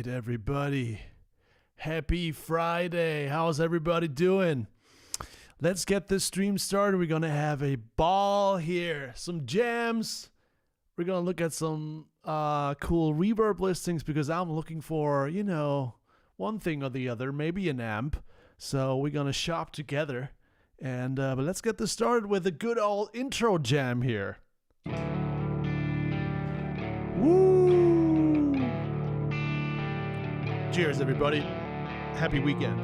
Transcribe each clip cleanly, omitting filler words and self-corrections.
right, everybody. Happy Friday. How's everybody doing? Let's get this stream started. We're going to have a ball here. Some jams. We're going to look at some cool reverb listings because I'm looking for, one thing or the other, maybe an amp. So we're going to shop together. And but let's get this started with a good old intro jam here. Woo! Cheers, everybody. Happy weekend.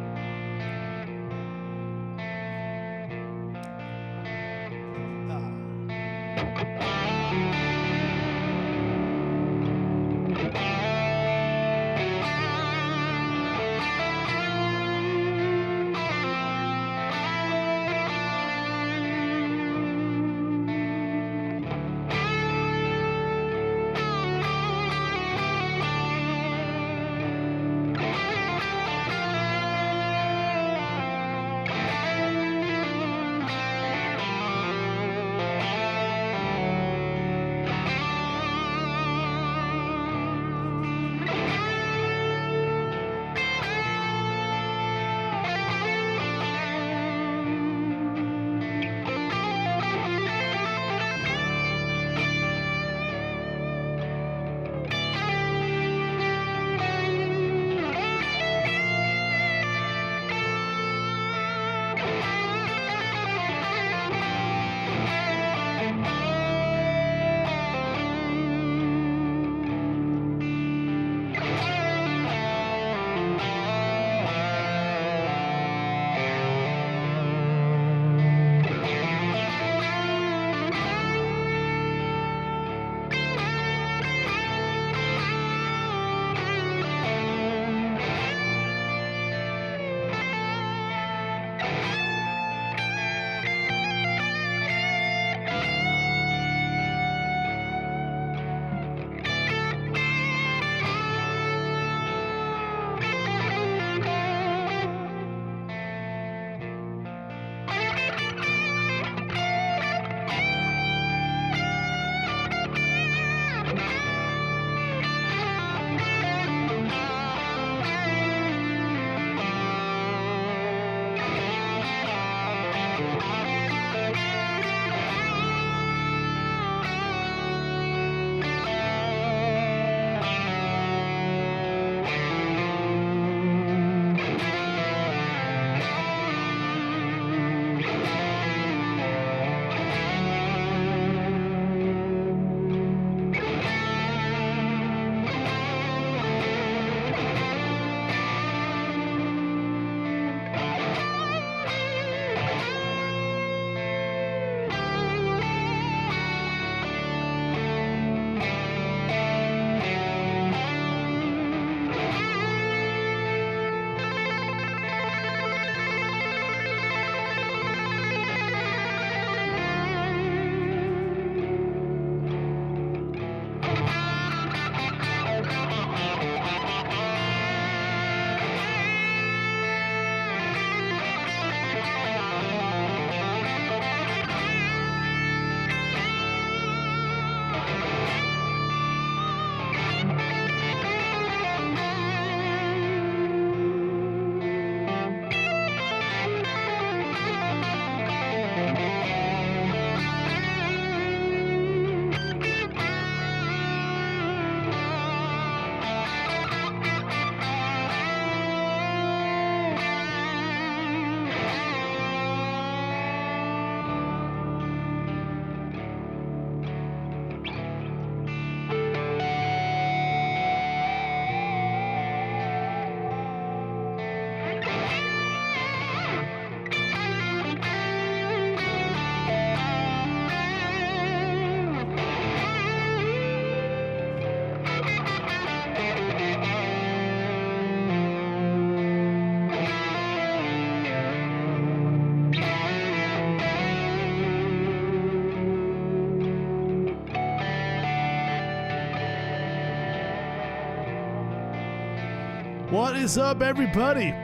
What is up, everybody?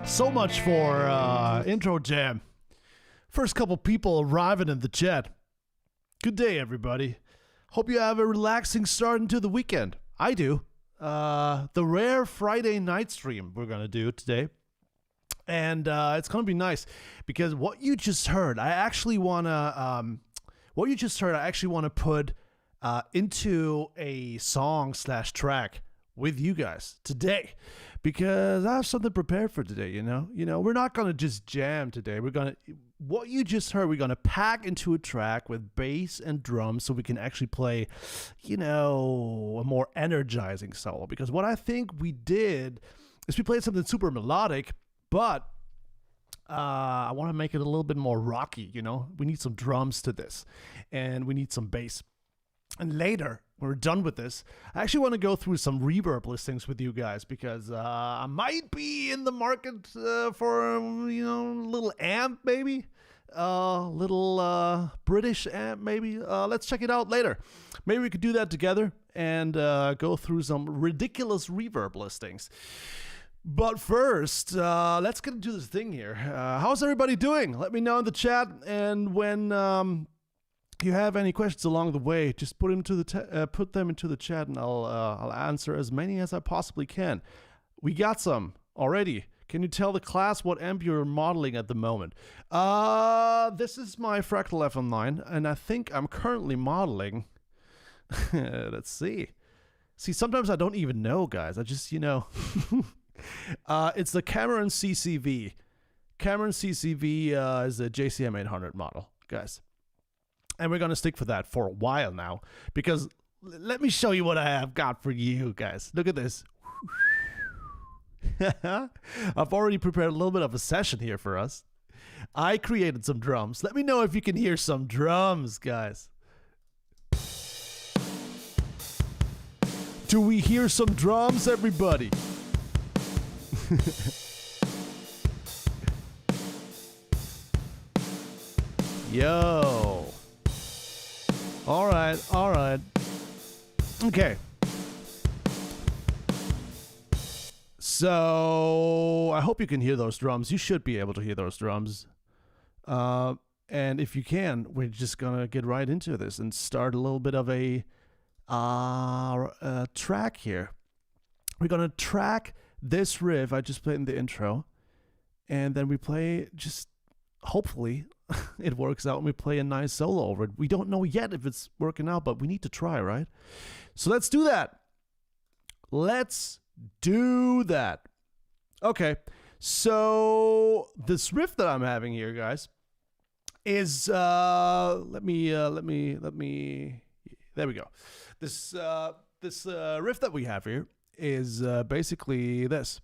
So much for intro jam. First couple people arriving in the chat. Good day, everybody. Hope you have a relaxing start into the weekend. I do. the rare Friday night stream we're gonna do today. And it's gonna be nice because what you just heard, I actually wanna put into a song/track with you guys today, because I have something prepared for today. You know, we're not gonna just jam today. What you just heard, we're gonna pack into a track with bass and drums, so we can actually play, a more energizing solo. Because what I think we did is we played something super melodic, but I want to make it a little bit more rocky. We need some drums to this, and we need some bass. And later, when we're done with this, I actually want to go through some reverb listings with you guys, because I might be in the market for a little amp, maybe little British amp, maybe. Let's check it out later. Maybe we could do that together and go through some ridiculous reverb listings. But first, let's get into this thing here. How's everybody doing? Let me know in the chat, and when you have any questions along the way, just put them into the chat, and I'll answer as many as I possibly can. We got some already. Can you tell the class what amp you're modeling at the moment? This is my Fractal FM9, and I think I'm currently modeling. Let's see. See, sometimes I don't even know, guys. I just, it's the Cameron CCV. Cameron CCV is a JCM 800 model, guys. And we're going to stick for that for a while now, because let me show you what I have got for you guys. Look at this. I've already prepared a little bit of a session here for us. I created some drums. Let me know if you can hear some drums, guys. Do we hear some drums, everybody? Yo. All right. Okay. So I hope you can hear those drums. You should be able to hear those drums. And if you can, we're just going to get right into this and start a little bit of a track here. We're going to track this riff I just played in the intro, and then we play, just hopefully it works out and we play a nice solo over it. We don't know yet if it's working out, but we need to try, right? So let's do that. Let's do that. Okay, so this riff that I'm having here, guys, is let me there we go. This riff that we have here is basically this.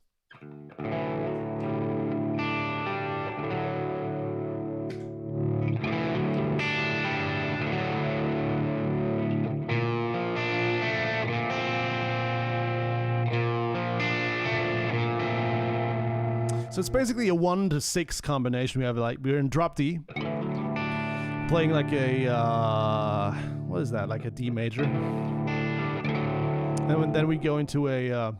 So it's basically a 1 to 6 combination. We're in drop D, playing like a what is that? Like a D major. And then we go into a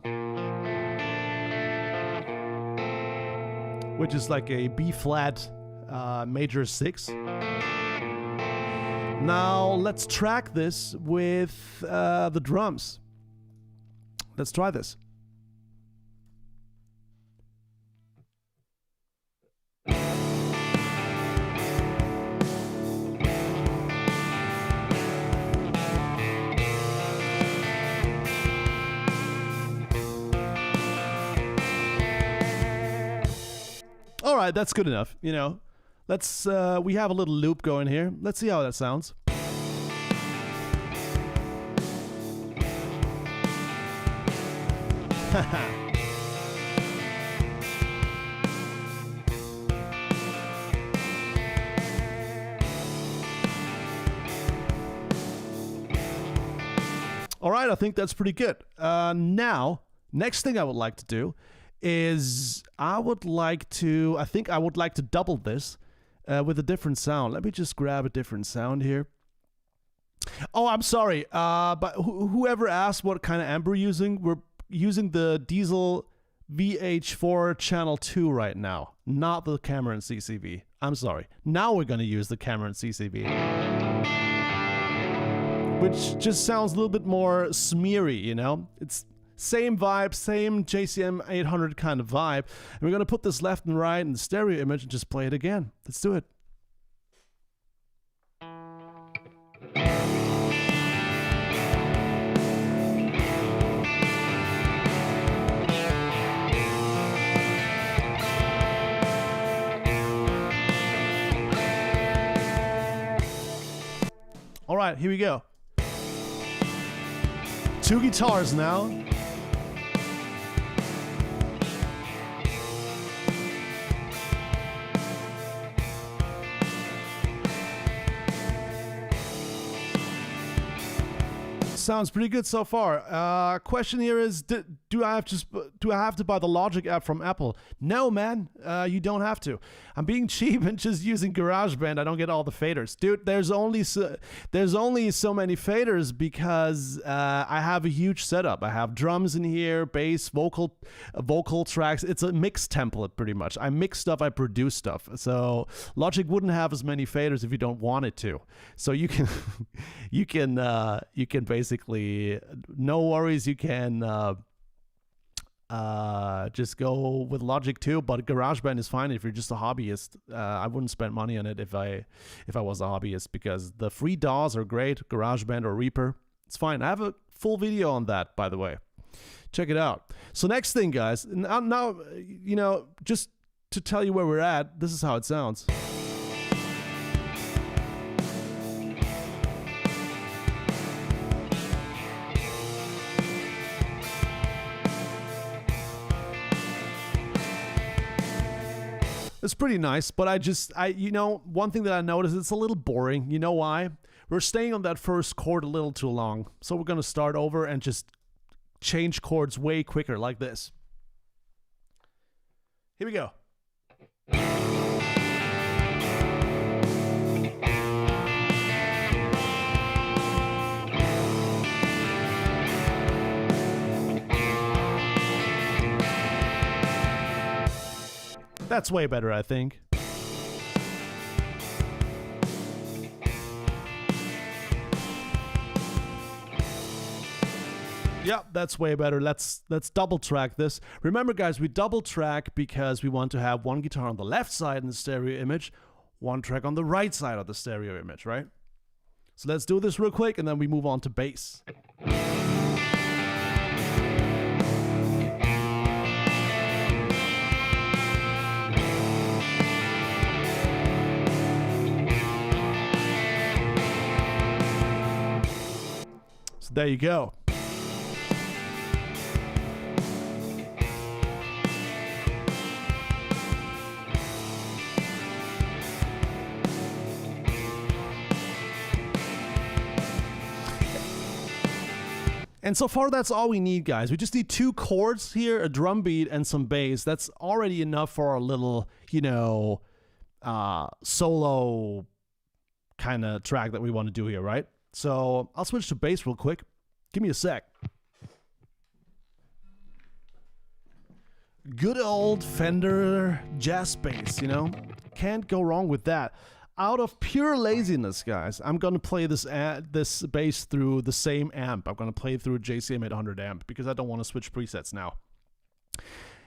which is like a B flat major 6. Now let's track this with the drums. Let's try this. All right, that's good enough. Let's we have a little loop going here. Let's see how that sounds. All right, I think that's pretty good. Now, next thing I would like to do is I would like to double this with a different sound. Let me just grab a different sound here. Oh, I'm sorry. But whoever asked what kind of amp we're using the Diesel VH4 channel 2 right now, not the Cameron CCV. I'm sorry. Now we're going to use the Cameron CCV, which just sounds a little bit more smeary, It Same vibe, same JCM 800 kind of vibe. And we're going to put this left and right in the stereo image and just play it again. Let's do it. All right, here we go. 2 guitars now. Sounds pretty good so far. Question here is, do I have to buy the Logic app from Apple? No, man, you don't have to. I'm being cheap and just using GarageBand. I don't get all the faders, dude. There's only so many faders because I have a huge setup. I have drums in here, bass, vocal tracks. It's a mix template pretty much. I mix stuff, I produce stuff. So Logic wouldn't have as many faders if you don't want it to. So you can you can basically, no worries, you can just go with Logic too, but GarageBand is fine if you're just a hobbyist. I wouldn't spend money on it if I was a hobbyist, because the free DAWs are great, GarageBand or Reaper. It's fine. I have a full video on that, by the way. Check it out. So next thing, guys, now you know, just to tell you where we're at, this is how it sounds. It's pretty nice, but you know, one thing that I noticed, it's a little boring. You know why? We're staying on that first chord a little too long. So we're going to start over and just change chords way quicker, like this. Here we go. That's way better, I think. Yeah, that's way better. Let's double track this. Remember, guys, we double track because we want to have one guitar on the left side in the stereo image, one track on the right side of the stereo image, right? So let's do this real quick and then we move on to bass. There you go. And so far, that's all we need, guys. We just need 2 chords here, a drum beat, and some bass. That's already enough for our little, you know, solo kind of track that we want to do here, right? So I'll switch to bass real quick. Give me a sec. Good old Fender jazz bass, you know? Can't go wrong with that. Out of pure laziness, guys, I'm going to play this bass through the same amp. I'm going to play through a JCM 800 amp because I don't want to switch presets now.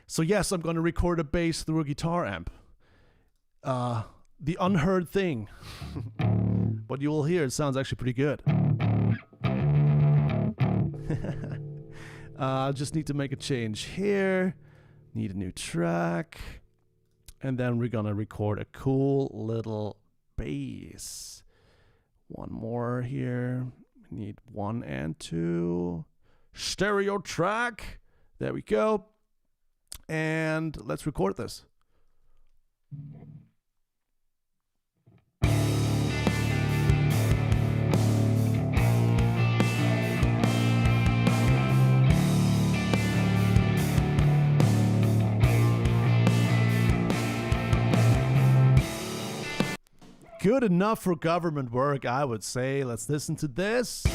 So yes, I'm going to record a bass through a guitar amp. The unheard thing. But you will hear it sounds actually pretty good. Just need to make a change here. Need a new track. And then we're gonna record a cool little bass. One more here. We need 1 and 2. Stereo track. There we go. And let's record this. Good enough for government work, I would say. Let's listen to this.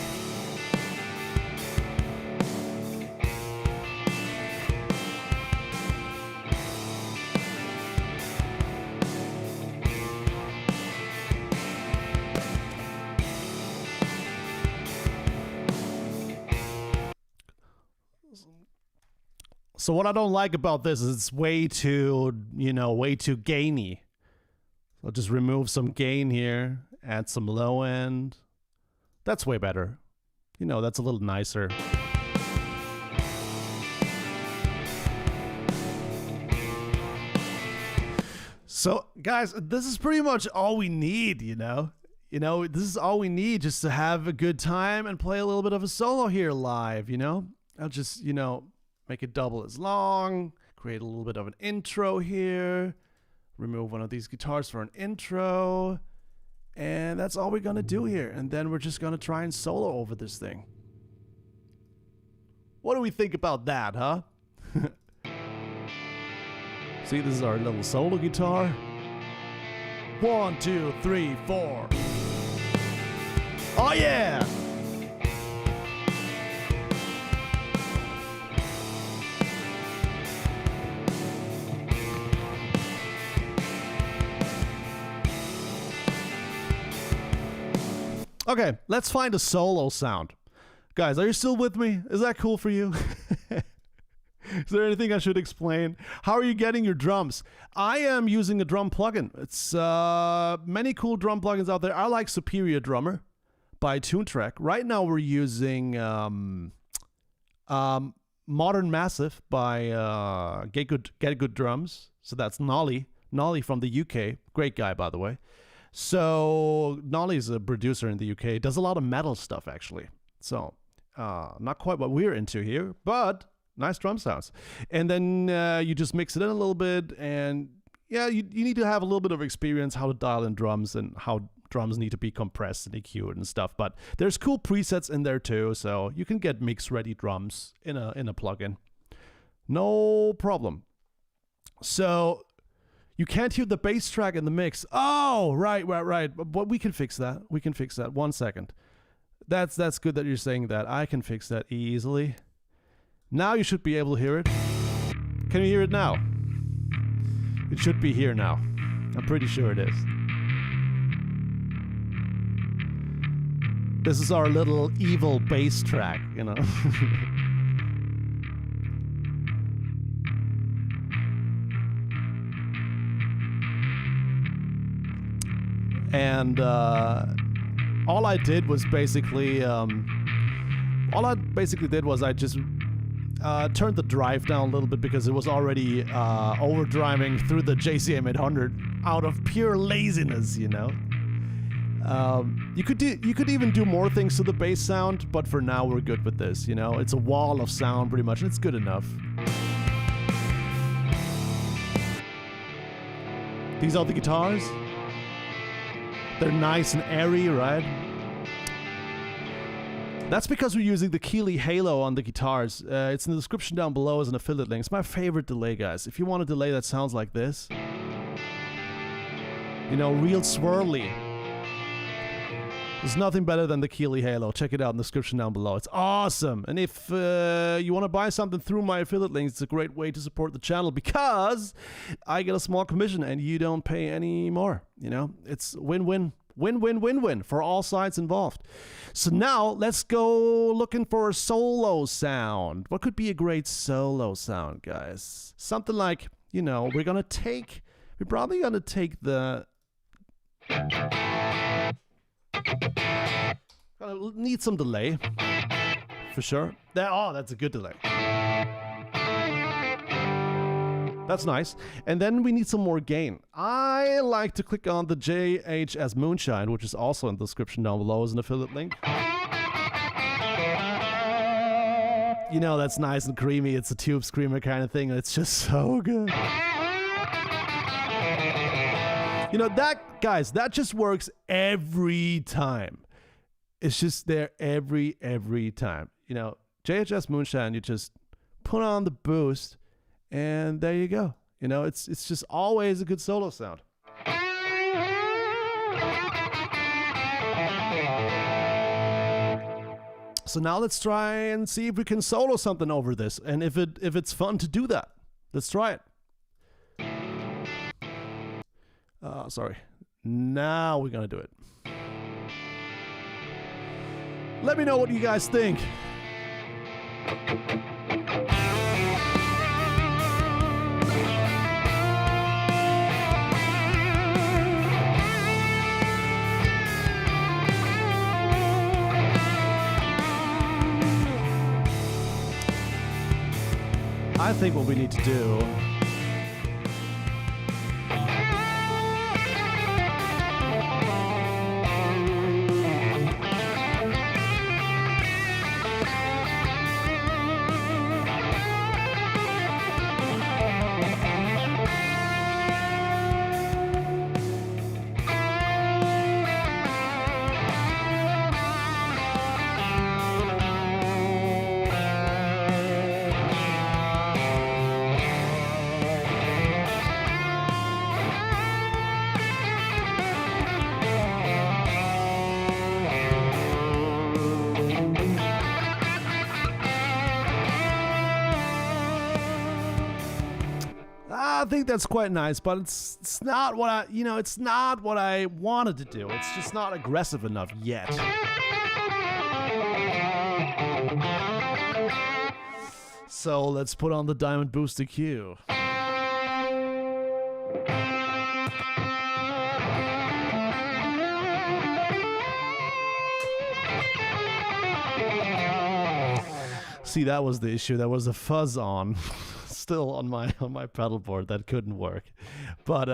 So what I don't like about this is it's way too, way too gainy. I'll just remove some gain here, add some low end. That's way better. That's a little nicer. So, guys, this is pretty much all we need, this is all we need just to have a good time and play a little bit of a solo here live, I'll just, make it double as long, create a little bit of an intro here, remove one of these guitars for an intro, and that's all we're gonna do here. And then we're just gonna try and solo over this thing. What do we think about that, huh? See, this is our little solo guitar. 1, 2, 3, 4. Oh yeah! Okay, let's find a solo sound. Guys, are you still with me? Is that cool for you? Is there anything I should explain? How are you getting your drums? I am using a drum plugin. It's many cool drum plugins out there. I like Superior Drummer by TuneTrack. Right now we're using Modern Massive by Get Good Drums. So that's Nolly from the UK. Great guy, by the way. So Nolly's a producer in the UK. Does a lot of metal stuff, actually. So not quite what we're into here, but nice drum sounds. And then you just mix it in a little bit, and yeah, you need to have a little bit of experience how to dial in drums and how drums need to be compressed and EQ'd and stuff. But there's cool presets in there too, so you can get mix-ready drums in a plugin. No problem. So you can't hear the bass track in the mix. Oh, right. But we can fix that. 1 second. That's good that you're saying that. I can fix that easily. Now you should be able to hear it. Can you hear it now? It should be here now. I'm pretty sure it is. This is our little evil bass track, And all I did was basically, I just turned the drive down a little bit because it was already overdriving through the JCM 800 out of pure laziness, You could even do more things to the bass sound, but for now we're good with this, It's a wall of sound pretty much, and it's good enough. These are the guitars. They're nice and airy, right? That's because we're using the Keeley Halo on the guitars. It's in the description down below as an affiliate link. It's my favorite delay, guys. If you want a delay that sounds like this, real swirly. There's nothing better than the Keeley Halo. Check it out in the description down below. It's awesome. And if you want to buy something through my affiliate links, it's a great way to support the channel because I get a small commission and you don't pay any more. It's win-win. Win-win-win-win for all sides involved. So now let's go looking for a solo sound. What could be a great solo sound, guys? Something like, we're probably going to take the... Gonna need some delay, for sure. That's a good delay. That's nice. And then we need some more gain. I like to click on the JHS Moonshine, which is also in the description down below as an affiliate link. That's nice and creamy. It's a tube screamer kind of thing. It's just so good. That just works every time. It's just there every time. JHS Moonshine, you just put on the boost, and there you go. It's just always a good solo sound. So now let's try and see if we can solo something over this, and if it's fun to do that. Let's try it. Sorry. Now we're gonna do it. Let me know what you guys think. I think what we need to do I think that's quite nice, but it's not what I, it's not what I wanted to do. It's just not aggressive enough yet. So let's put on the Diamond Boost EQ. See, that was the issue. There was a fuzz on. Still on my pedal board that couldn't work, but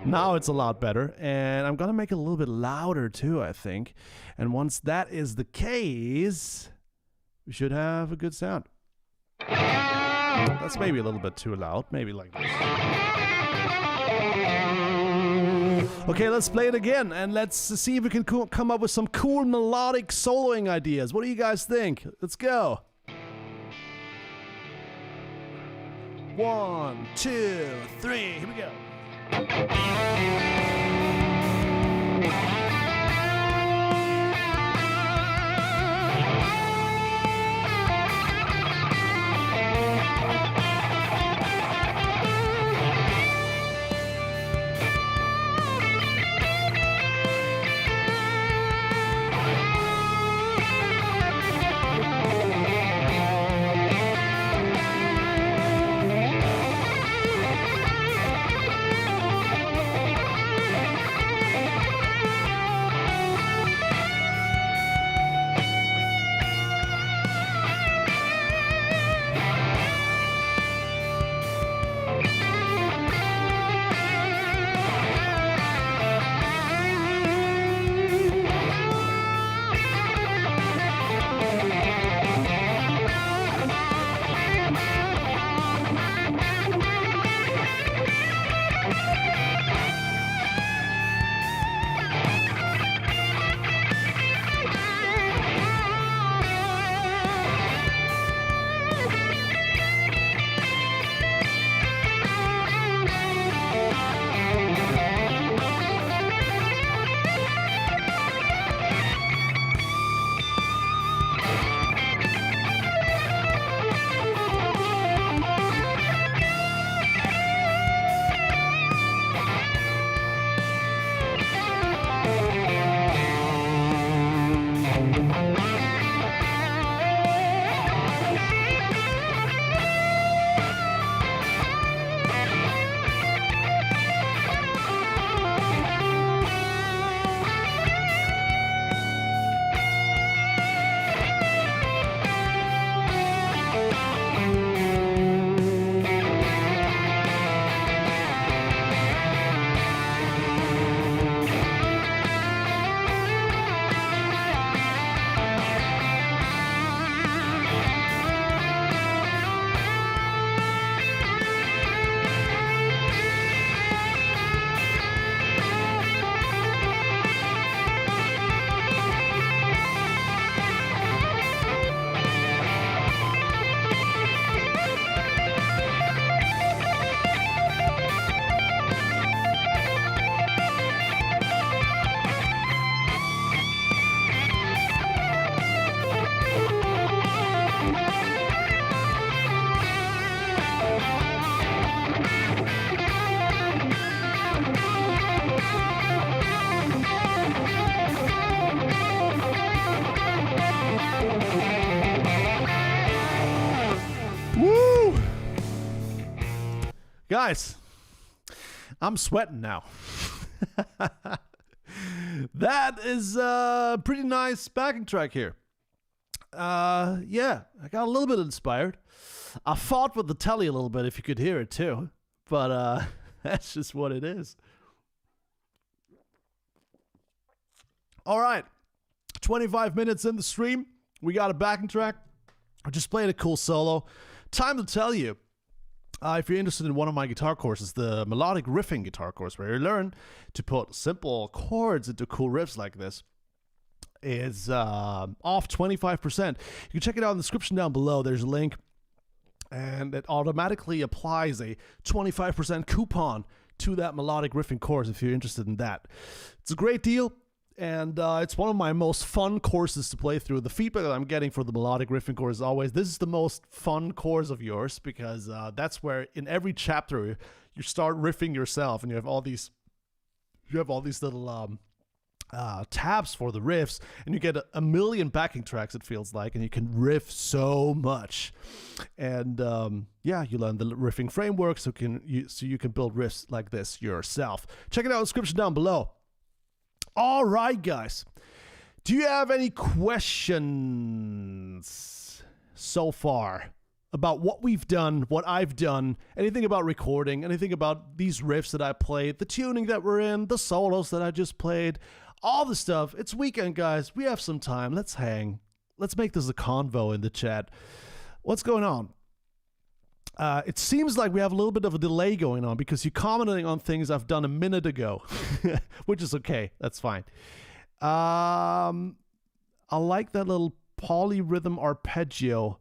now it's a lot better, and I'm gonna make it a little bit louder too, I think. And once that is the case, we should have a good sound. That's maybe a little bit too loud, maybe like this. Okay, let's play it again, and let's see if we can come up with some cool melodic soloing ideas. What do you guys think? Let's go. 1, 2, 3, here we go. Guys, I'm sweating now. That is a pretty nice backing track here. Yeah, I got a little bit inspired. I fought with the Tele a little bit, if you could hear it too. But that's just what it is. All right, 25 minutes in the stream. We got a backing track. I just played a cool solo. Time to tell you, if you're interested in one of my guitar courses, the melodic riffing guitar course, where you learn to put simple chords into cool riffs like this, is off 25%. You can check it out in the description down below. There's a link, and it automatically applies a 25% coupon to that melodic riffing course if you're interested in that. It's a great deal. And it's one of my most fun courses to play through. The feedback that I'm getting for the melodic riffing course is always, this is the most fun course of yours, because that's where in every chapter you start riffing yourself, and you have all these little tabs for the riffs, and you get a million backing tracks, it feels like, and you can riff so much. And yeah, you learn the riffing framework so you can build riffs like this yourself. Check it out in the description down below. All right, guys. Do you have any questions so far about what we've done, what I've done, anything about recording, anything about these riffs that I played, the tuning that we're in, the solos that I just played, all the stuff? It's weekend, guys. We have some time. Let's hang. Let's make this a convo in the chat. What's going on? It seems like we have a little bit of a delay going on because you're commenting on things I've done a minute ago, which is okay. That's fine. I like that little polyrhythm arpeggio.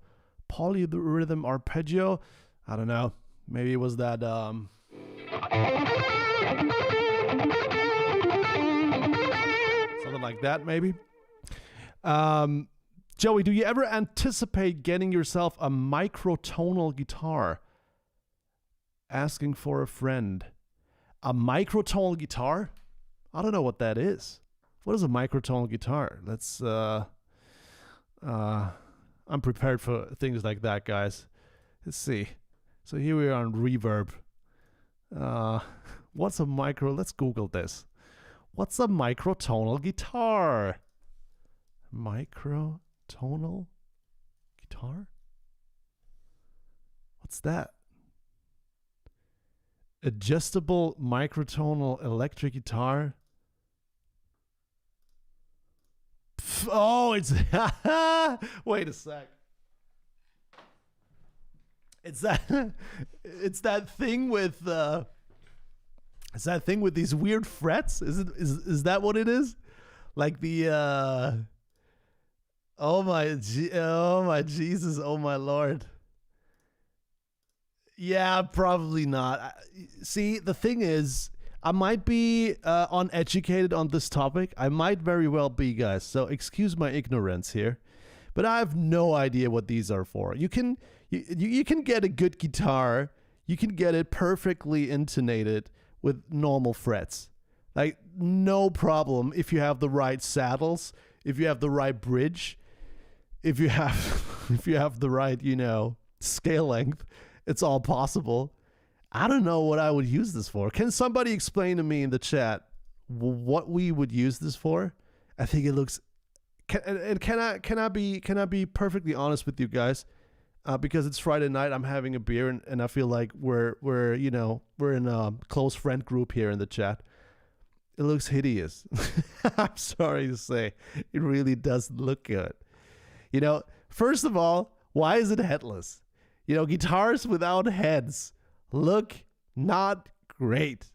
Polyrhythm arpeggio? I don't know. Maybe it was that... something like that, maybe. Joey, do you ever anticipate getting yourself a microtonal guitar? Asking for a friend. A microtonal guitar? I don't know what that is. What is a microtonal guitar? Let's, I'm prepared for things like that, guys. Let's see. So here we are on Reverb. What's a let's Google this. What's a microtonal guitar? Microtonal guitar? What's that? Adjustable microtonal electric guitar? Oh, it's... Wait a sec. It's that... it's that thing with... It's that thing with these weird frets? Is that what it is? Like the... Oh my Jesus, oh my Lord. Yeah, probably not. See, the thing is, I might be uneducated on this topic. I might very well be, guys. So excuse my ignorance here. But I have no idea what these are for. You can get a good guitar. You can get it perfectly intonated with normal frets. Like, no problem if you have the right saddles, if you have the right bridge, if you have the right, scale length. It's all possible. I don't know what I would use this for. Can somebody explain to me in the chat what we would use this for? I think it looks... Can I be perfectly honest with you guys? Because it's Friday night, I'm having a beer, and I feel like we're in a close friend group here in the chat. It looks hideous. I'm sorry to say, it really doesn't look good. First of all, why is it headless? Guitars without heads look not great,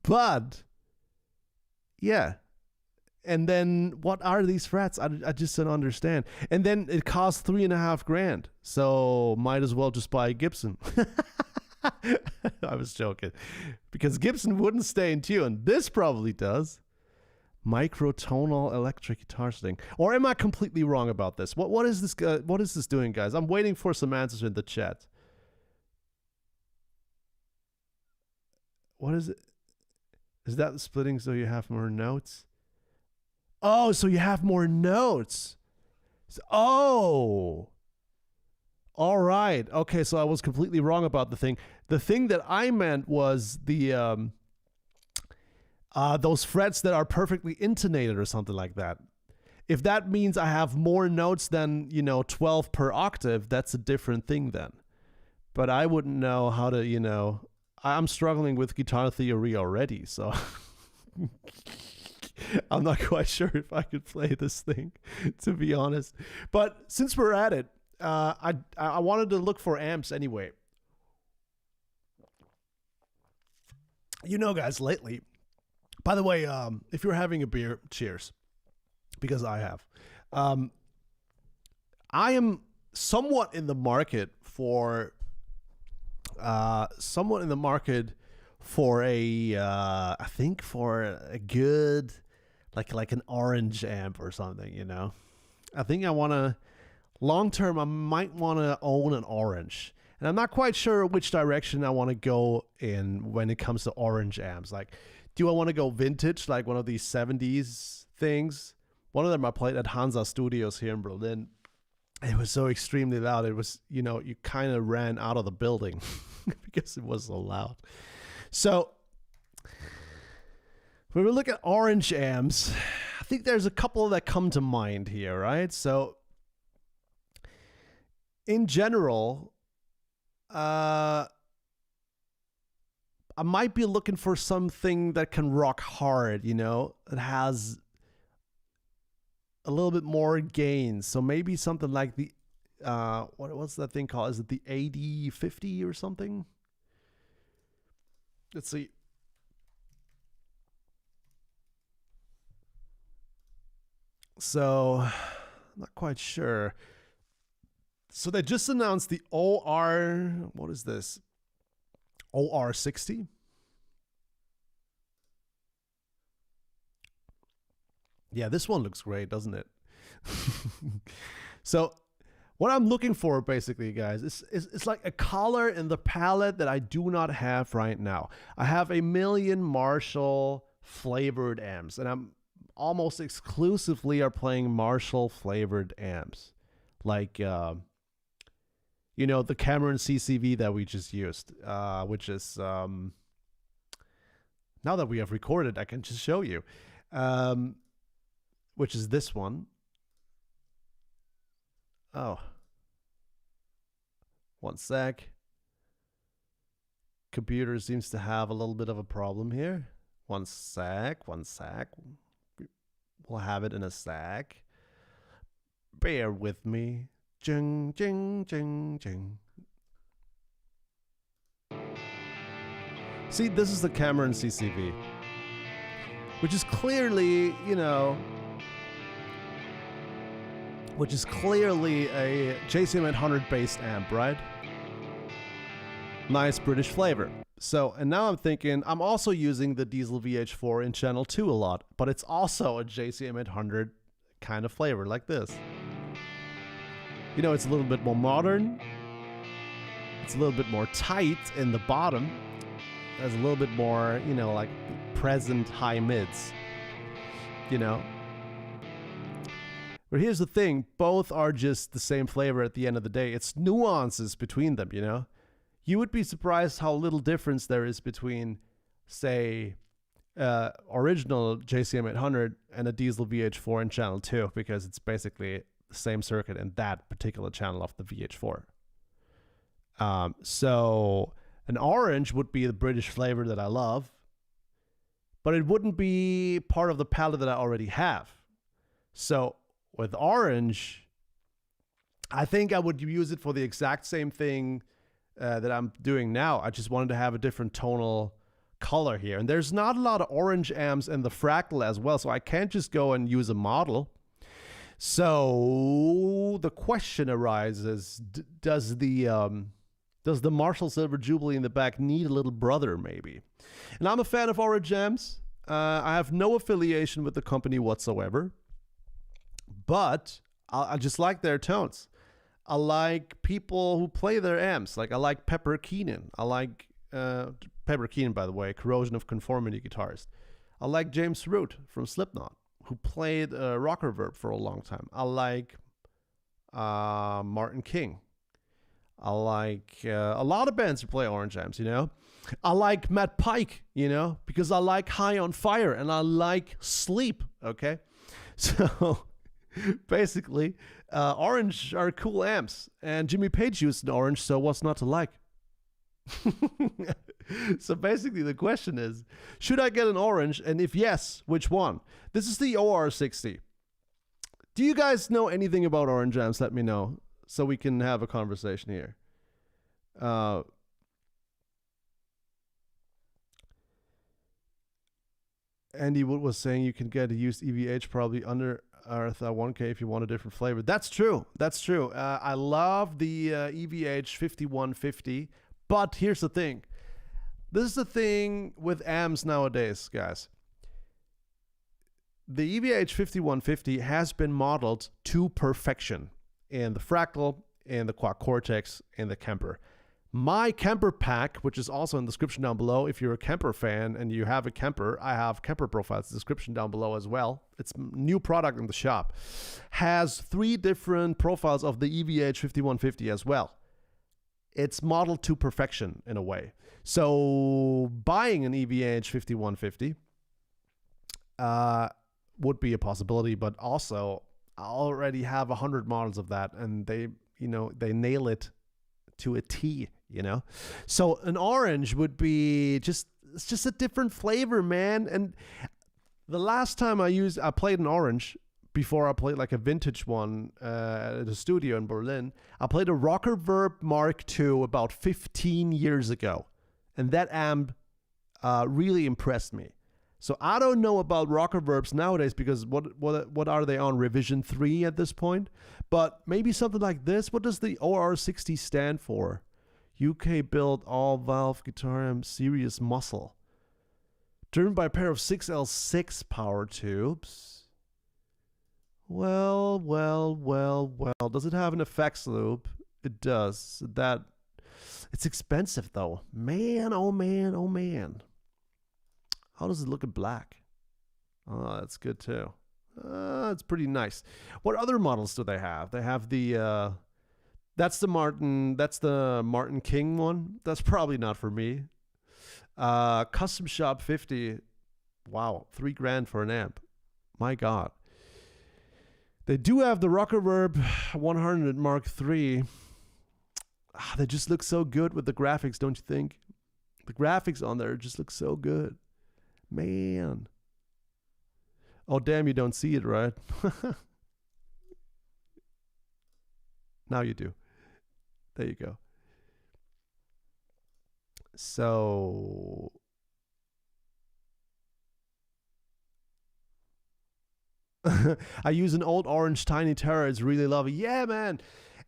But, yeah. And then what are these frets? I just don't understand. And then it costs $3,500. So might as well just buy a Gibson. I was joking. Because Gibson wouldn't stay in tune. This probably does. Microtonal electric guitar string. Or am I completely wrong about this? What is this doing, guys? I'm waiting for some answers in the chat. What is it? Is that splitting so you have more notes? Oh, so you have more notes. Oh. All right. Okay, so I was completely wrong about the thing. The thing that I meant was the those frets that are perfectly intonated or something like that. If that means I have more notes than, 12 per octave, that's a different thing then. But I wouldn't know how to, I'm struggling with guitar theory already, so I'm not quite sure if I could play this thing, to be honest. But since we're at it, I wanted to look for amps anyway. Guys, lately, by the way, if you're having a beer, cheers, because I have. I am somewhat in the market for I think for a good, like an orange amp or something, I think long term, I might want to own an orange. And I'm not quite sure which direction I want to go in when it comes to orange amps. Like, do I want to go vintage, like one of these 70s things? One of them I played at Hansa Studios here in Berlin. It was so extremely loud. It was, you kind of ran out of the building because it was so loud. So when we look at orange amps, I think there's a couple that come to mind here, right? So in general, I might be looking for something that can rock hard, that has a little bit more gain. So maybe something like the what's that thing called? Is it the AD50 or something? Let's see. So I'm not quite sure. So they just announced the what is this? OR60. Yeah, this one looks great, doesn't it? So what I'm looking for basically, guys, is like a color in the palette that I do not have right now. I have a million Marshall flavored amps, and I'm almost exclusively are playing Marshall flavored amps. Like, the Cameron CCV that we just used, which is, now that we have recorded, I can just show you. Which is this one. Oh. One sec. Computer seems to have a little bit of a problem here. One sec. We'll have it in a sec. Bear with me. Jing, jing, jing, jing. See, this is the Cameron CCV, which is clearly, a JCM 800 based amp, right? Nice British flavor. So, and now I'm thinking, I'm also using the Diesel VH4 in channel 2 a lot, but it's also a JCM 800 kind of flavor, like this. It's a little bit more modern. It's a little bit more tight in the bottom. There's a little bit more, like present high mids, But here's the thing, both are just the same flavor at the end of the day. It's nuances between them, You would be surprised how little difference there is between, say, original JCM 800 and a Diesel VH4 in channel 2, because it's basically the same circuit in that particular channel of the VH4. So an orange would be the British flavor that I love, but it wouldn't be part of the palette that I already have. So with orange, I think I would use it for the exact same thing that I'm doing now. I just wanted to have a different tonal color here. And there's not a lot of orange amps in the FRACTAL as well, so I can't just go and use a model. So the question arises, does the Marshall Silver Jubilee in the back need a little brother maybe? And I'm a fan of orange amps. I have no affiliation with the company whatsoever, but I just like their tones. I like people who play their amps. Like, I like Pepper Keenan. I like Pepper Keenan, by the way, Corrosion of Conformity guitarist. I like James Root from Slipknot, who played rock reverb for a long time. I like Martin King. I like a lot of bands who play orange amps, I like Matt Pike, you know, because I like High on Fire and I like Sleep, okay? So basically, Orange are cool amps, and Jimmy Page used an Orange, so what's not to like? So basically the question is, should I get an Orange, and if yes, which one? This is the OR60. Do you guys know anything about Orange amps? Let me know so we can have a conversation here. Andy Wood was saying you can get a used EVH probably under Earth 1K if you want a different flavor. That's true. That's true. I love the EVH 5150, but here's the thing. This is the thing with amps nowadays, guys. The EVH 5150 has been modeled to perfection in the Fractal, in the Quad Cortex, and the Kemper. My Kemper pack, which is also in the description down below, if you're a Kemper fan and you have a Kemper, I have Kemper profiles, description down below as well. It's a new product in the shop. Has 3 different profiles of the EVH 5150 as well. It's modeled to perfection in a way. So buying an EVH 5150 would be a possibility, but also I already have 100 models of that, and they nail it to a T, you know. So an Orange would be it's just a different flavor, man. And the last time I played an Orange, before I played like a vintage one at a studio in Berlin, I played a Reverb Mark II about 15 years ago, and that amp really impressed me. So I don't know about Reverbs nowadays, because what are they on, revision 3 at this point? But maybe something like this. What does the OR60 stand for? UK built all valve guitar amp, serious muscle. Driven by a pair of 6L6 power tubes. Well. Does it have an effects loop? It does. It's expensive though. Man, oh man. How does it look in black? Oh, that's good too. It's pretty nice. What other models do they have? They have the that's the Martin King one. That's probably not for me. Custom Shop 50. Wow, $3,000 for an amp. My God. They do have the Reverb 100 Mark III. They just look so good with the graphics, don't you think? The graphics on there just look so good. Man. Oh, damn, you don't see it, right? Now you do. There you go. So I use an old Orange Tiny Terror. It's really lovely. Yeah, man.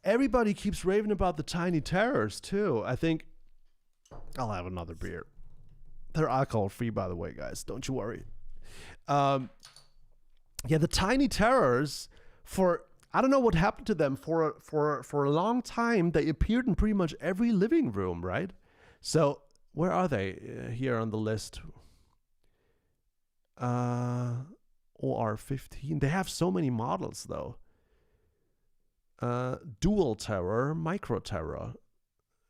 Everybody keeps raving about the Tiny Terrors too. I think I'll have another beer. They're alcohol free, by the way, guys. Don't you worry. Yeah, the Tiny Terrors, I don't know what happened to them. For a long time, they appeared in pretty much every living room, right? So where are they here on the list? OR15. They have so many models though. Dual Terror, Micro Terror.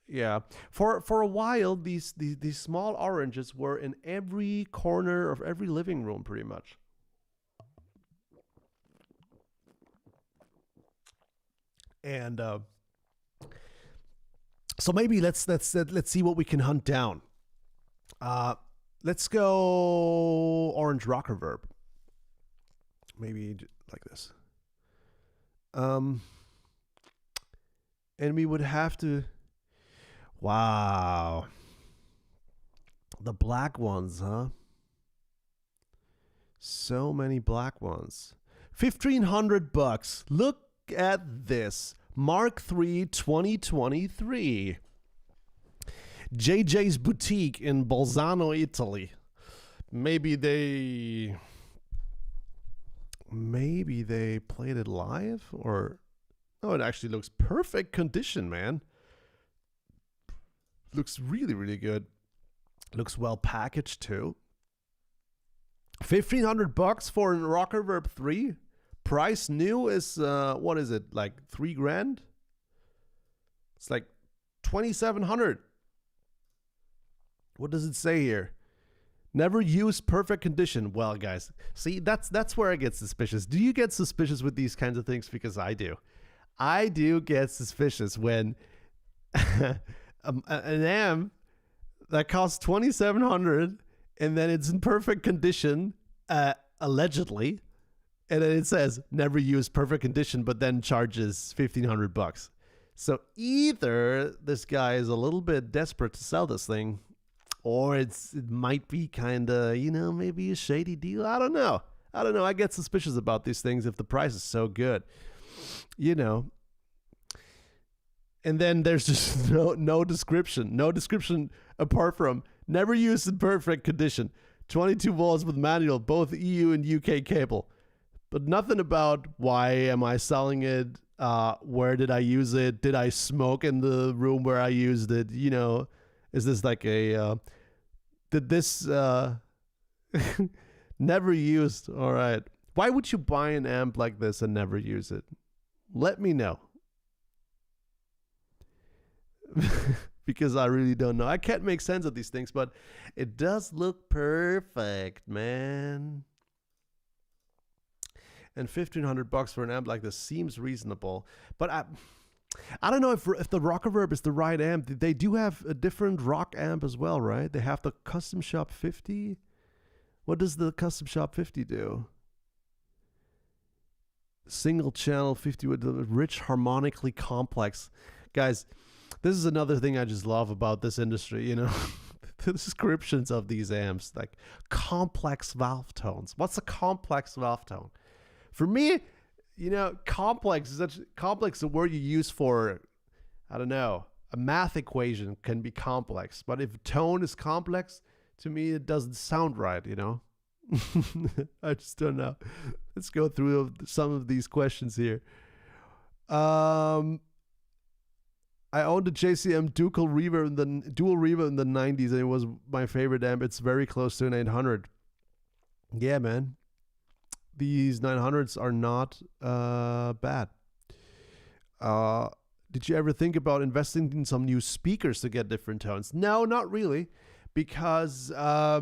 Yeah, for a while, these small Oranges were in every corner of every living room, pretty much. And so maybe let's see what we can hunt down. Let's go Orange Reverb. Maybe like this. And we would have to. Wow. The black ones, huh? So many black ones. $1,500. Look at this. Mark III 2023. JJ's Boutique in Bolzano, Italy. Maybe they played it live, or no, it actually looks perfect condition, man. Looks really, really good. Looks well packaged too. $1,500 for a Reverb 3. Price new is what is it, like $3,000? It's like $2,700. What does it say here? Never use perfect condition. Well, guys, see, that's where I get suspicious. Do you get suspicious with these kinds of things? Because I do. I do get suspicious when an amp that costs $2,700 and then it's in perfect condition, allegedly, and then it says never use perfect condition, but then charges $1,500. So either this guy is a little bit desperate to sell this thing, or it might be kind of, maybe a shady deal. I don't know. I get suspicious about these things if the price is so good, And then there's just no description. No description apart from never used in perfect condition. 22 volts with manual, both EU and UK cable. But nothing about why am I selling it? Where did I use it? Did I smoke in the room where I used it? Is this like a... did this... never used. All right. Why would you buy an amp like this and never use it? Let me know. Because I really don't know. I can't make sense of these things, but it does look perfect, man. And $1,500 for an amp like this seems reasonable. But I don't know if the Reverb is the right amp. They do have a different rock amp as well, right? They have the Custom Shop 50. What does the Custom Shop 50 do? Single channel 50 with the rich harmonically complex. Guys, this is another thing I just love about this industry, the descriptions of these amps, like complex valve tones. What's a complex valve tone? For me, complex is a word you use for, I don't know, a math equation can be complex, but if tone is complex, to me it doesn't sound right, I just don't know. Let's go through some of these questions here. I owned a JCM dual reverb in the 90s, and it was my favorite amp. It's very close to an 800. Yeah, man. These 900s are not bad. Did you ever think about investing in some new speakers to get different tones? No, not really, because at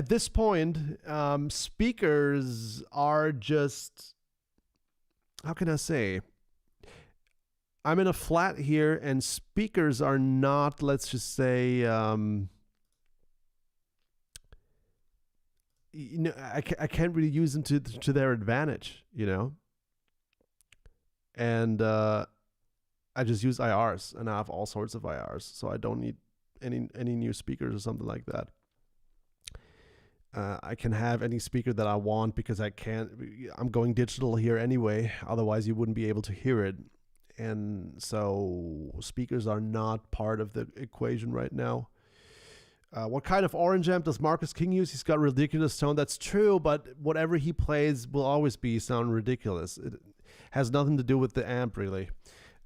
this point, speakers are just... how can I say? I'm in a flat here, and speakers are not, let's just say, I can't really use them to their advantage, And I just use IRs, and I have all sorts of IRs, so I don't need any new speakers or something like that. I can have any speaker that I want because I'm going digital here anyway. Otherwise, you wouldn't be able to hear it. And so speakers are not part of the equation right now. What kind of orange amp does Marcus King use? He's got ridiculous tone. That's true, but whatever he plays will always sound ridiculous. It has nothing to do with the amp, really.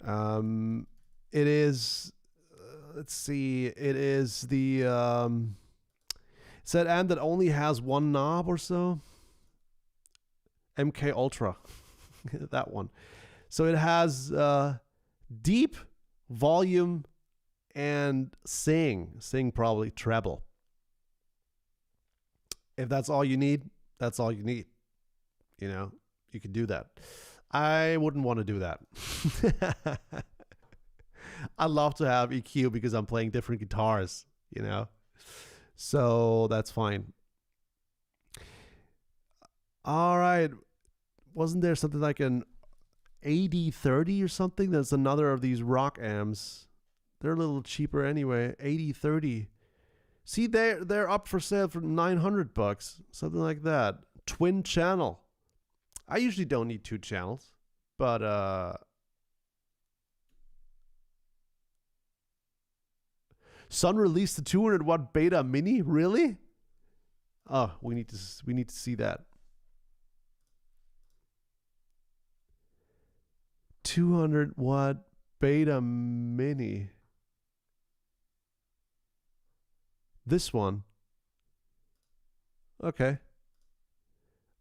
It is, let's see, it is the... It's that amp that only has one knob or so. MK Ultra. That one. So it has deep, volume, and sing. Sing probably treble. If that's all you need, that's all you need. You can do that. I wouldn't want to do that. I'd love to have EQ because I'm playing different guitars, So that's fine. All right. Wasn't there something like an AD30 or something? That's another of these rock amps. They're a little cheaper anyway. AD30. See, they're up for sale for $900, something like that. Twin channel. I usually don't need two channels, but Sun released the 200 watt beta mini. Really? Oh, we need to see that. 200 watt beta mini. This one. Okay.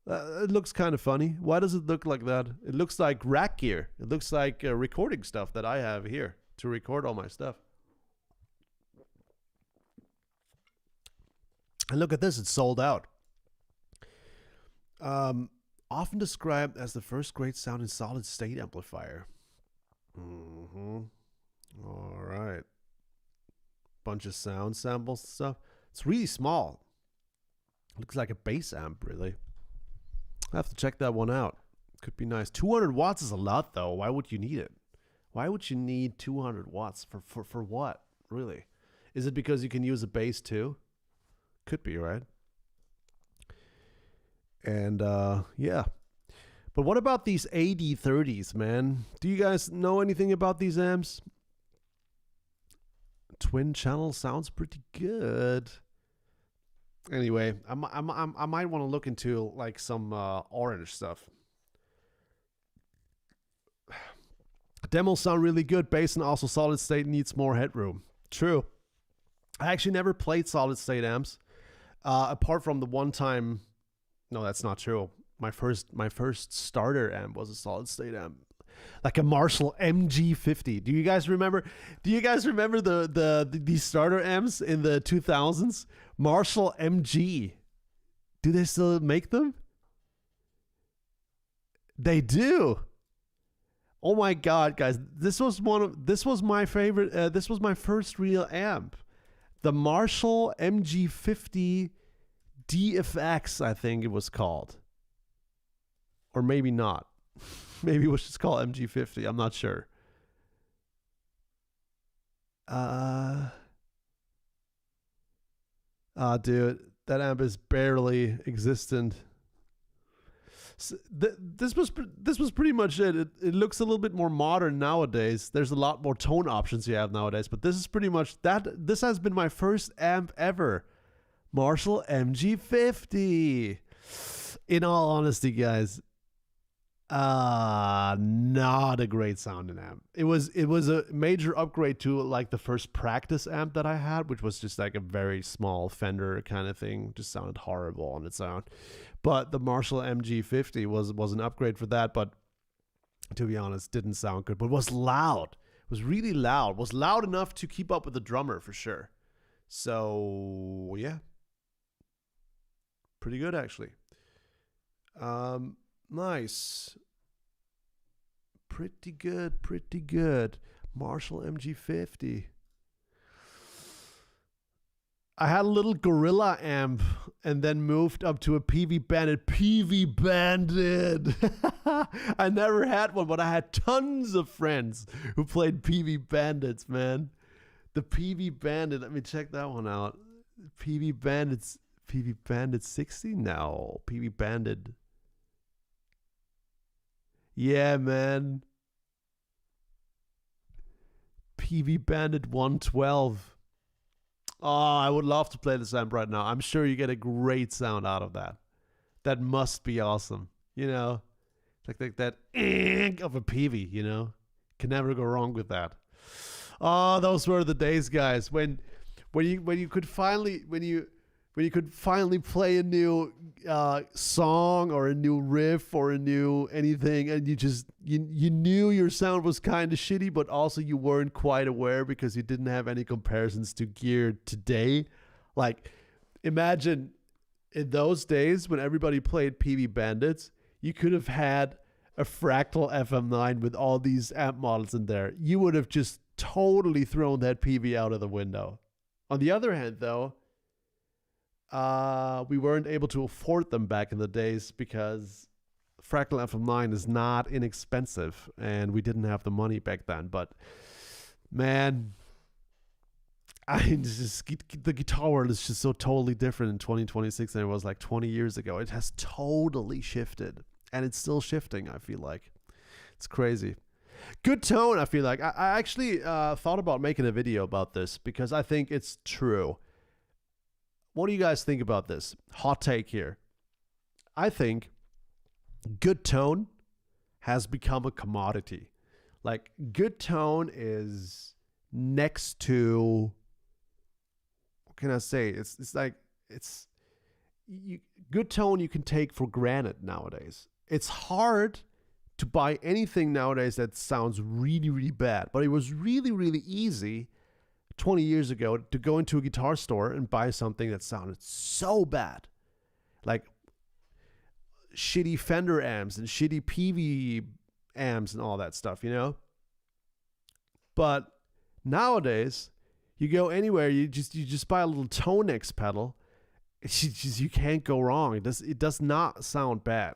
It looks kind of funny. Why does it look like that? It looks like rack gear. It looks like recording stuff that I have here to record all my stuff. And look at this, it's sold out. Often described as the first great sounding solid state amplifier. All right. Bunch of sound samples and stuff. It's really small. Looks like a bass amp, really. I have to check that one out. Could be nice. 200 watts is a lot, though. Why would you need it? Why would you need 200 watts for what, really? Is it because you can use a bass too? Could be, right? And yeah. But what about these AD30s, man? Do you guys know anything about these amps? Twin channel sounds pretty good. Anyway, I might want to look into like some orange stuff. Demos sound really good. Bass and also solid state needs more headroom. True. I actually never played solid state amps, apart from the one time. No, that's not true. My first starter amp was a solid state amp, like a Marshall MG50. Do you guys remember? These starter amps in the 2000s? Marshall MG. Do they still make them? They do. Oh my God, guys! This was my favorite. This was my first real amp, the Marshall MG50 DFX, I think it was called, or maybe not. Maybe it was just called MG50. I'm not sure. Dude, that amp is barely existent. This was pretty much it. It looks a little bit more modern nowadays. There's a lot more tone options you have nowadays, but this is pretty much that. This has been my first amp ever, Marshall MG50. In all honesty, guys, not a great sounding amp. It was a major upgrade to like the first practice amp that I had, which was just like a very small Fender kind of thing. Just sounded horrible on its own. But the Marshall MG50 was an upgrade for that, but to be honest, didn't sound good, but was loud. It was really loud. Was loud enough to keep up with the drummer for sure. So yeah, pretty good actually. Nice. Pretty good. Marshall MG50. I had a little Gorilla amp and then moved up to a PV Bandit. PV Bandit. I never had one, but I had tons of friends who played PV Bandits, man. The PV Bandit. Let me check that one out. PV Bandit 60? No. PV Bandit. Yeah, man. PV Bandit 112. Oh, I would love to play this amp right now. I'm sure you get a great sound out of that. That must be awesome. You know, like that of a PV, you know. Can never go wrong with that. Oh, those were the days, guys, when you could finally play a new song or a new riff or a new anything, and you knew your sound was kind of shitty, but also you weren't quite aware because you didn't have any comparisons to gear today. Like, imagine in those days when everybody played PV Bandits, you could have had a Fractal FM9 with all these amp models in there. You would have just totally thrown that PV out of the window. On the other hand, though, we weren't able to afford them back in the days because Fractal FM9 is not inexpensive, and we didn't have the money back then. But man, the guitar world is just so totally different in 2026 than it was like 20 years ago. It has totally shifted, and it's still shifting. I feel like it's crazy. Good tone. I feel like I actually thought about making a video about this because I think it's true. What do you guys think about this? Hot take here. I think good tone has become a commodity. Like, good tone is next to, what can I say? It's like, good tone you can take for granted nowadays. It's hard to buy anything nowadays that sounds really, really bad. But it was really, really easy 20 years ago to go into a guitar store and buy something that sounded so bad. Like shitty Fender amps and shitty PV amps and all that stuff, you know? But nowadays, you go anywhere, you just buy a little Tonex pedal. You can't go wrong. It does not sound bad.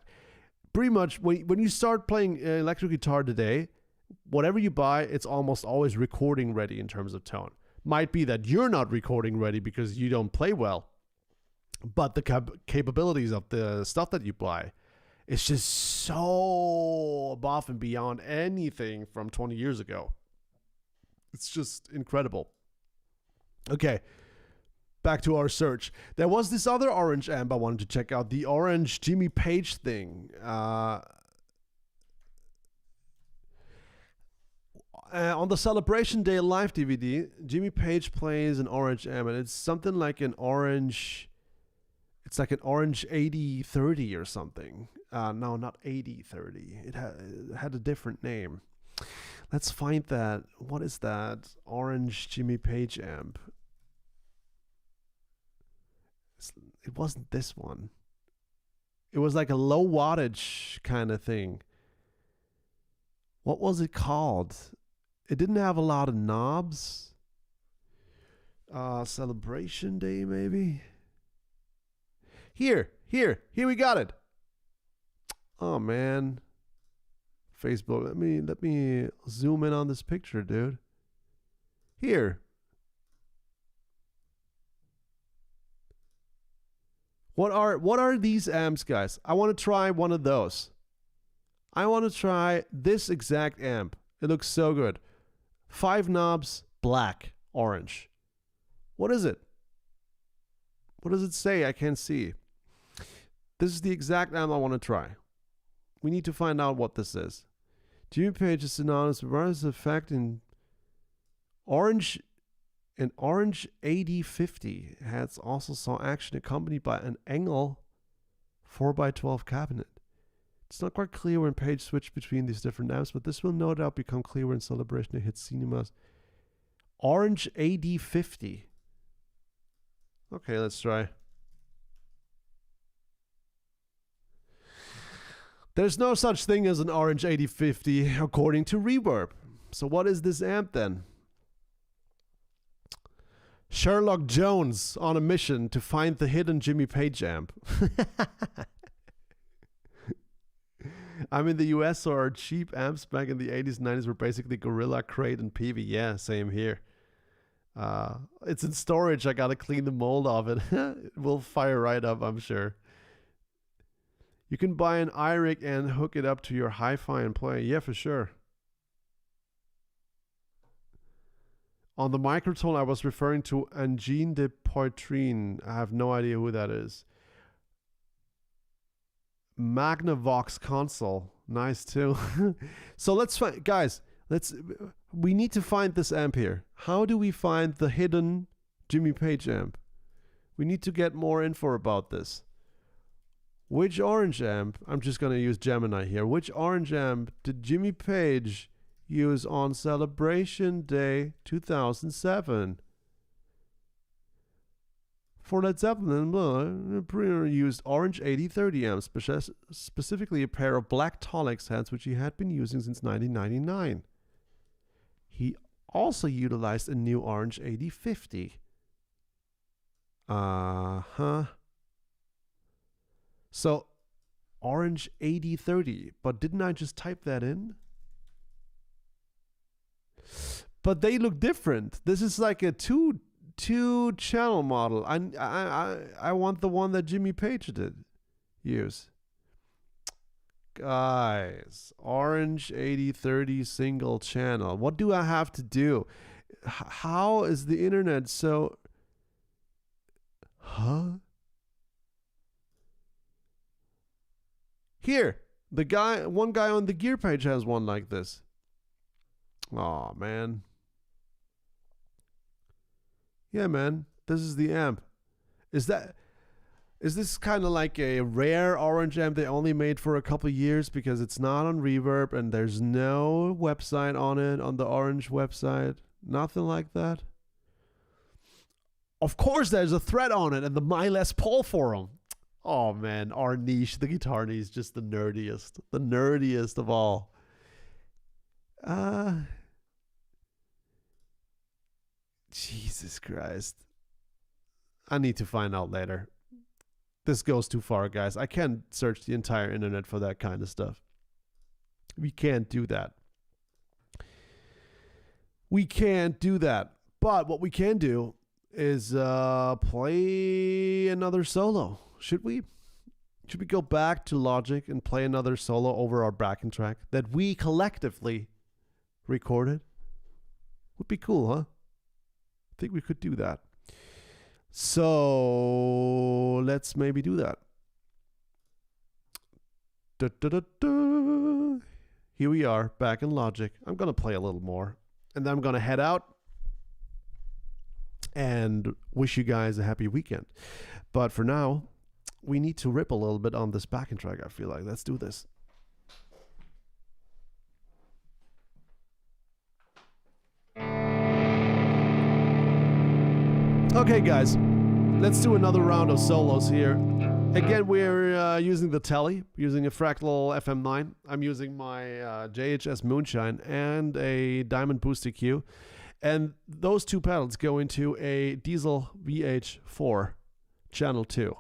Pretty much when you start playing electric guitar today, whatever you buy, it's almost always recording ready in terms of tone. Might be that you're not recording ready because you don't play well, but the capabilities of the stuff that you buy, it's just so above and beyond anything from 20 years ago. It's just incredible. Okay, back to our search. There was this other orange amp I wanted to check out, the orange Jimmy Page thing. On the Celebration Day live DVD, Jimmy Page plays an orange amp, and it's something like an orange. It's like an orange 8030 or something. No, not 8030. It had a different name. Let's find that. What is that orange Jimmy Page amp? It wasn't this one. It was like a low wattage kind of thing. What was it called? It didn't have a lot of knobs. Celebration Day, maybe? Here we got it. Oh man. Facebook, let me zoom in on this picture, dude. Here. What are these amps, guys? I want to try one of those. I want to try this exact amp. It looks so good. 5 knobs, black, orange. What is it? What does it say? I can't see. This is the exact amp I want to try. We need to find out what this is. Jimmy Page is synonymous with various effect in orange. An orange AD50 has also saw action accompanied by an Engel 4x12 cabinet. It's not quite clear when Page switched between these different amps, but this will no doubt become clear when Celebration hits cinemas. Orange AD50. Okay, let's try. There's no such thing as an orange AD50 according to Reverb. So what is this amp then? Sherlock Jones on a mission to find the hidden Jimmy Page amp. I mean, the US or cheap amps back in the 80s and 90s were basically Gorilla, Crate, and Peavey. Yeah, same here. It's in storage. I gotta clean the mold off it. It will fire right up, I'm sure. You can buy an iRig and hook it up to your hi-fi and play. Yeah, for sure. On the Microtonal, I was referring to Angine de Poitrine. I have no idea who that is. Magnavox console. Nice too. So let's find, guys, we need to find this amp here. How do we find the hidden Jimmy Page amp? We need to get more info about this. Which orange amp, I'm just going to use Gemini here. Which orange amp did Jimmy Page use on Celebration Day 2007? For Led Zeppelin, used orange 8030 amps, specifically a pair of black Tolex heads, which he had been using since 1999. He also utilized a new orange 8050. So, orange 8030, but didn't I just type that in? But they look different. This is like a two channel model. I want the one that Jimmy Page did use. Guys, orange 8030 single channel. What do I have to do? How is the internet so... Huh? Here, one guy on the gear page has one like this. Oh man. Yeah, man. This is the amp. Is that... Is this kind of like a rare orange amp they only made for a couple years because it's not on Reverb and there's no website on it, on the Orange website? Nothing like that? Of course there's a thread on it and the My Les Paul forum. Oh man, our niche, the guitar niche, is just the nerdiest. The nerdiest of all. Jesus Christ. I need to find out later. This goes too far, guys. I can't search the entire internet for that kind of stuff. We can't do that. We can't do that. But what we can do is play another solo. Should we? Should we go back to Logic and play another solo over our backing track that we collectively recorded? Would be cool, huh? I think we could do that. So let's maybe do that. Da, da, da, da. Here we are back in Logic. I'm going to play a little more and then I'm going to head out and wish you guys a happy weekend. But for now, we need to rip a little bit on this backing track, I feel like. Let's do this. Okay, guys, let's do another round of solos here. Again, we're using the TELE, using a FRACTAL FM9. I'm using my JHS Moonshine and a Diamond Boost EQ. And those two pedals go into a Diesel VH4 channel 2.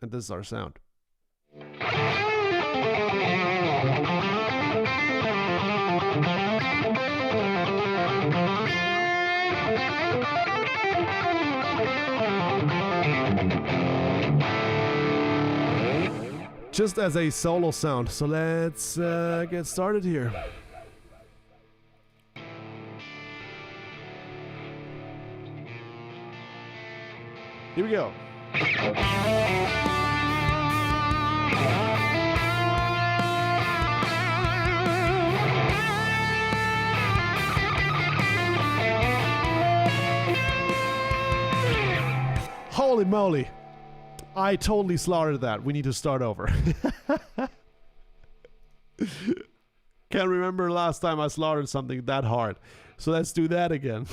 And this is our sound. Just as a solo sound. So let's get started here. Here we go. Holy moly. I totally slaughtered that. We need to start over. Can't remember last time I slaughtered something that hard. So let's do that again.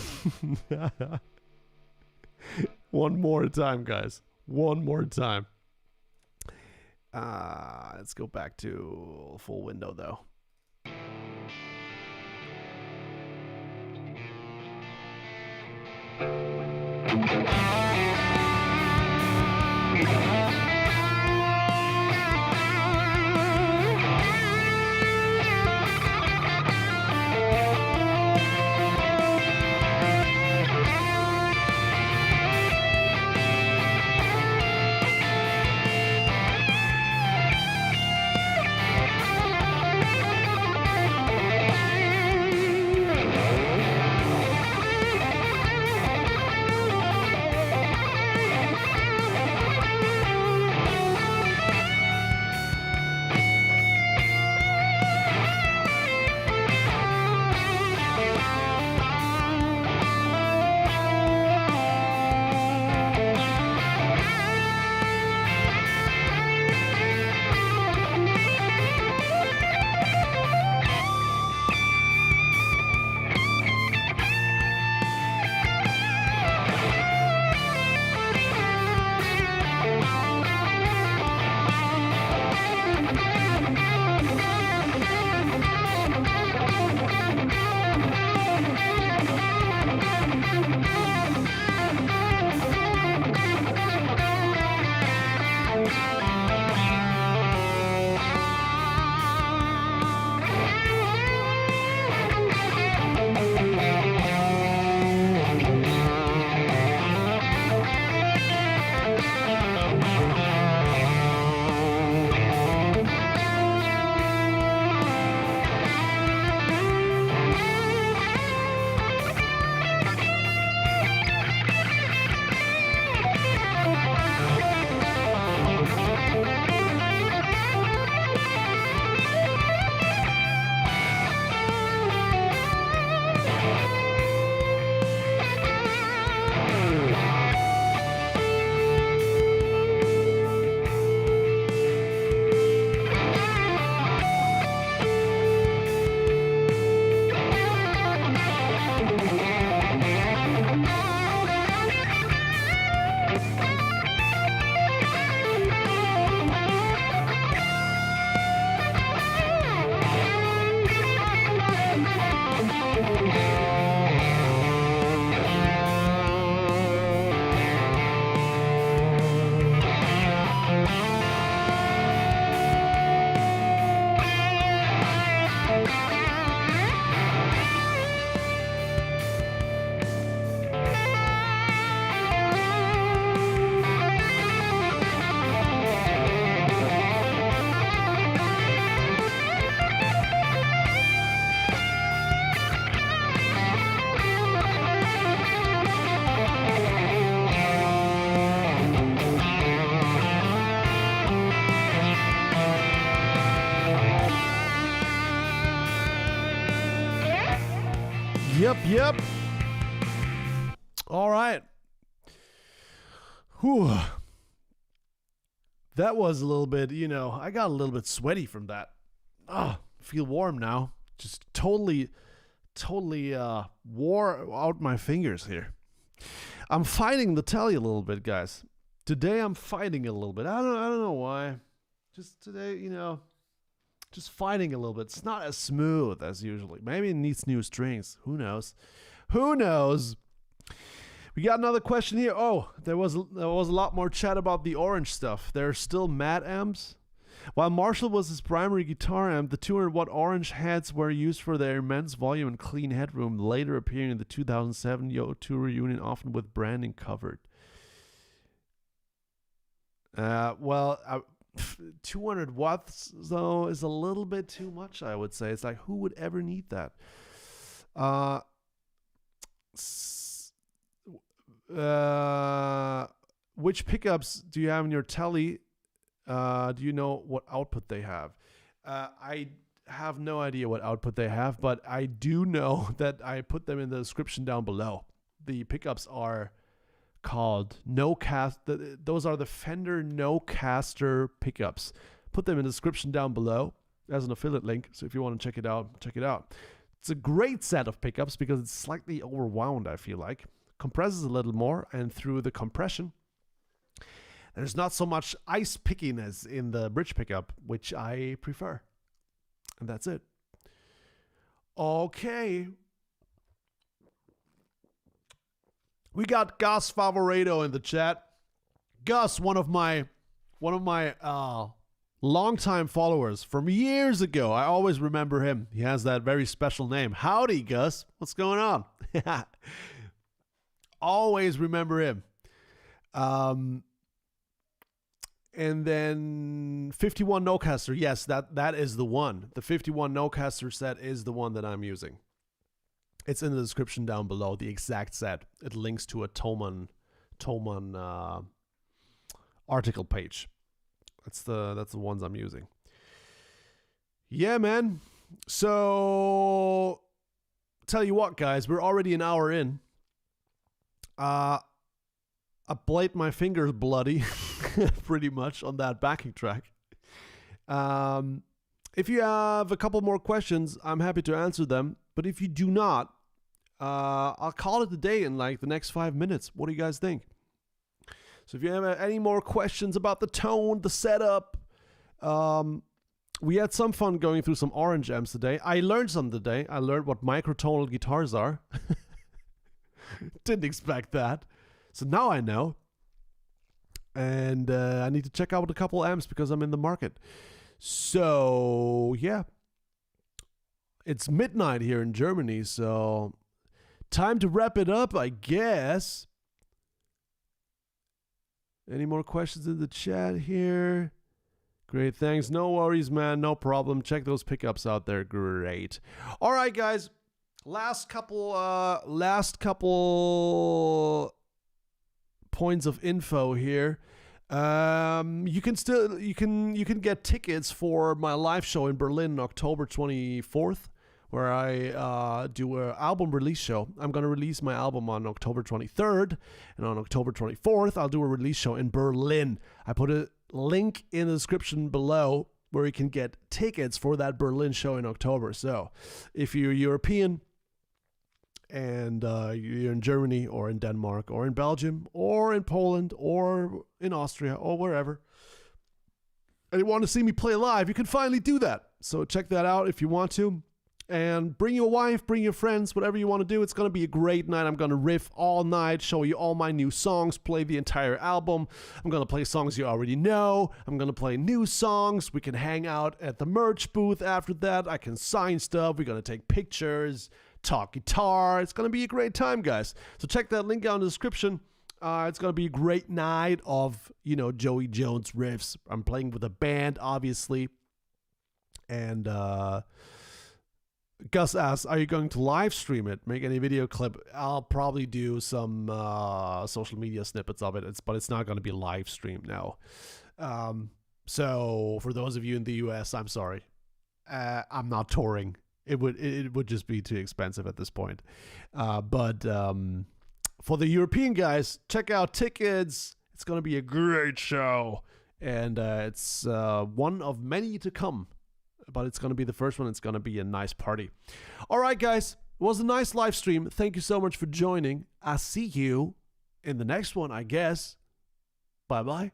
One more time, guys. One more time. Let's go back to full window, though. Yep. All right. Whew. That was a little bit, I got a little bit sweaty from that. Feel warm now. Just totally wore out my fingers here. I'm fighting the TELE a little bit, guys. Today I'm fighting a little bit. I don't know why. Just today, just fighting a little bit. It's not as smooth as usually. Maybe it needs new strings. Who knows? We got another question here. Oh, there was a lot more chat about the orange stuff. There are still matte amps. While Marshall was his primary guitar amp, the 200-watt orange heads were used for their immense volume and clean headroom, later appearing in the 2007 Yo2 reunion, often with branding covered. 200 watts, though, is a little bit too much, I would say. It's like, who would ever need that? Which pickups do you have in your TELE? Do you know what output they have? I have no idea what output they have, but I do know that I put them in the description down below. The pickups are called those are the Fender No-Caster pickups. Put them in the description down below as an affiliate link, so if you want to check it out, check it out. It's a great set of pickups because it's slightly overwound, I feel like. Compresses a little more, and through the compression, there's not so much ice picking as in the bridge pickup, which I prefer. And that's it. Okay. We got Gus Favorito in the chat. Gus, one of my longtime followers from years ago. I always remember him. He has that very special name. Howdy, Gus. What's going on? Always remember him. And then 51 No-Caster. Yes, that is the one. The 51 No-Caster set is the one that I'm using. It's in the description down below, the exact set. It links to a Thomann article page. That's the ones I'm using. Yeah, man. So tell you what, guys, we're already an hour in. I played my fingers bloody pretty much on that backing track. If you have a couple more questions, I'm happy to answer them. But if you do not, I'll call it a day in like the next 5 minutes. What do you guys think? So if you have any more questions about the tone, the setup, we had some fun going through some orange amps today. I learned something today. I learned what microtonal guitars are. Didn't expect that. So now I know. And I need to check out a couple amps because I'm in the market. So, yeah. It's midnight here in Germany, so time to wrap it up, I guess. Any more questions in the chat here? Great, thanks. No worries, man. No problem. Check those pickups out there. Great. All right, guys. Last couple points of info here. You can get tickets for my live show in Berlin on October 24th, where I do an album release show. I'm going to release my album on October 23rd, and on October 24th, I'll do a release show in Berlin. I put a link in the description below where you can get tickets for that Berlin show in October. So if you're European and you're in Germany or in Denmark or in Belgium or in Poland or in Austria or wherever, and you want to see me play live, you can finally do that. So check that out if you want to. And bring your wife, bring your friends, whatever you want to do. It's going to be a great night. I'm going to riff all night, show you all my new songs, play the entire album. I'm going to play songs you already know. I'm going to play new songs. We can hang out at the merch booth after that. I can sign stuff. We're going to take pictures, talk guitar. It's going to be a great time, guys. So check that link down in the description. It's going to be a great night of, Joey Jones riffs. I'm playing with a band, obviously. And, Gus asks, are you going to live stream it? Make any video clip? I'll probably do some social media snippets of it, but it's not going to be live streamed now. So for those of you in the US, I'm sorry. I'm not touring. it would just be too expensive at this point. But for the European guys, check out tickets. It's going to be a great show. And it's one of many to come. But it's going to be the first one. It's going to be a nice party. All right, guys. It was a nice live stream. Thank you so much for joining. I'll see you in the next one, I guess. Bye-bye.